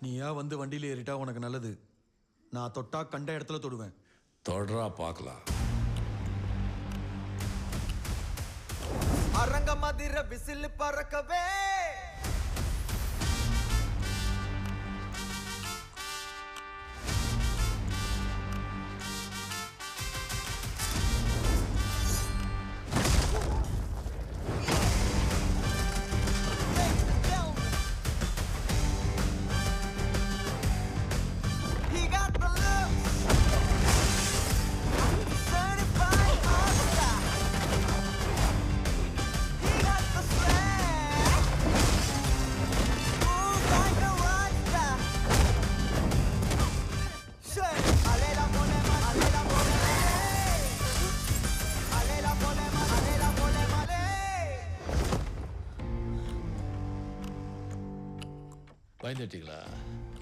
நீயா வந்து வண்டியில ஏறிட்டா உனக்கு நல்லது. நான் தொட்டா கண்ட இடத்துல தொடுவேன். தொடரா பார்க்கலாம். அரங்க மதிர விசில் பறக்கவே பயந்துட்டீங்களா?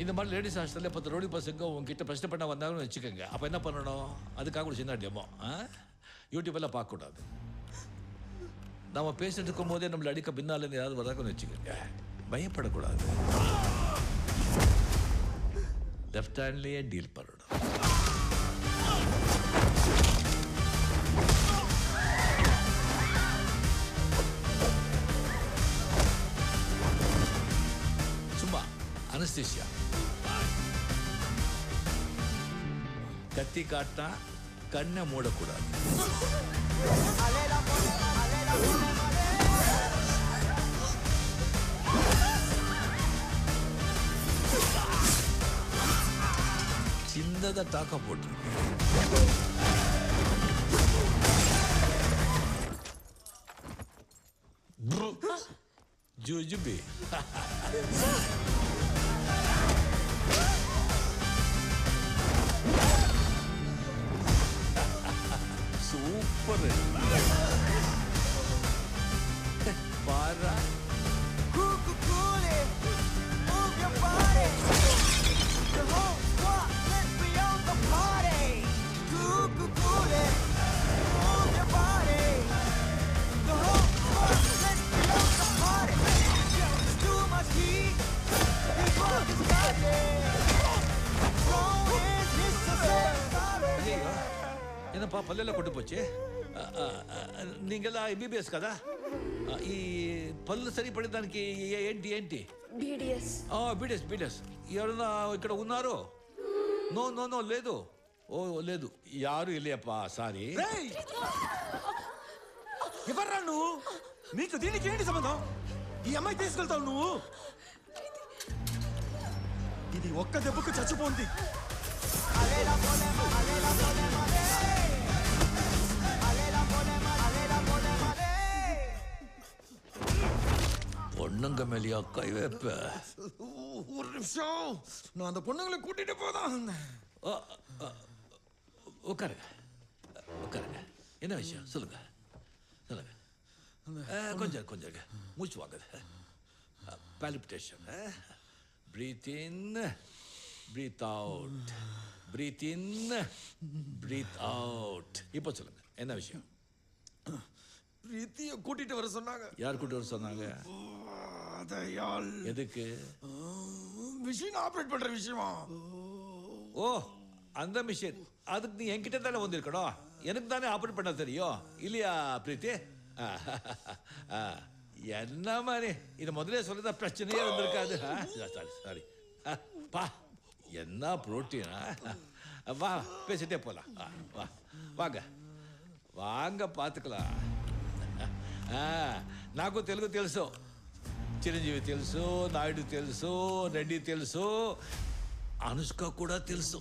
இந்த மாதிரி லேடிஸ் ஹாஸ்டலில் 10 ரோடி பசங்க உங்ககிட்ட பிரச்சனை பண்ண வந்தாங்கன்னு வச்சுக்கோங்க. அப்போ என்ன பண்ணணும்? அதுக்காக ஒரு சின்ன டெமோ யூடியூப்பெல்லாம் பார்க்கக்கூடாது. நம்ம பேசிட்டு இருக்கும் போதே நம்மளை அடிக்க பின்னாலேருந்து யாராவது வராங்கன்னு வச்சுக்கோங்க. பயப்படக்கூடாது. லெஃப்ட் ஹேண்ட்லேயே டீல் பண்ணணும். அனஸ்தீசியா கத்தி காட்டினா கண்ணை மூடக்கூடாது. சின்னதா தாக்க போட்டு ஜூஜுபி சூப்பர் பாரா என்னப்பா పల్లెల్లో కొట్టు పోచి నీగలా ఎంబీబీఎస్ కదా ఈ పళ్ళు సరిపడడానికి ఏంటి ఏంటి బీడీఎస్ బీడీఎస్ ఎవరన్నా ఇక్కడ ఉన్నారు? నో నో నో లేదు. ఓ లేదు యారు ఇల్లప్పా సారీ. ఎవర్రా నువ్వు? నీకు దీనికి ఏంటి సంబంధం? ఈ అమ్మాయి తీసుకెళ్తావు నువ్వు? ఇది ఒక్క దెబ్బకు చచ్చిపోంది. பொண்ணுங்க மேலேயா கை வைப்ப? ஒரு நிமிஷம், நான் அந்த பொண்ணுங்களை கூட்டிட்டு போதான். உட்காருங்க உட்காருங்க. என்ன விஷயம் சொல்லுங்க சொல்லுங்க. கொஞ்சம் கொஞ்சம் மூச்சு வாங்குது. பாலிபிட்டேஷன். பிரீத் இன் பிரீத் அவுட், பிரீத் இன் பிரீத் அவுட். இப்போ சொல்லுங்க என்ன விஷயம்? பிரீத்திய கூட்டிட்டு வர சொன்னாங்க. யார் கூட்டிட்டு வர சொன்னாங்க? அதையால். எதுக்கு? மிஷின் ஆபரேட் பண்ற விஷயமா? ஓ அந்த மிஷின். அதுக்கு நீ என்கிட்ட தானே வந்திருக்கணும். எனக்கு தானே ஆபரேட் பண்ண தெரியும் இல்லையா பிரீத்தி? என்ன மாதிரி இது முதலே சொல்லிதான் பிரச்சனையே வந்திருக்காது. சாரி சாரி பா. என்ன புரோட்டீனா? வா பேசிட்டே போலாம். வா வாங்க வாங்க பார்த்துக்கலாம். నాకు తెలుగు తెలుసు, చిరంజీవి తెలుసు, నాయుడు తెలుసు, రెడ్డి తెలుసు, అనుష్క కూడా తెలుసు.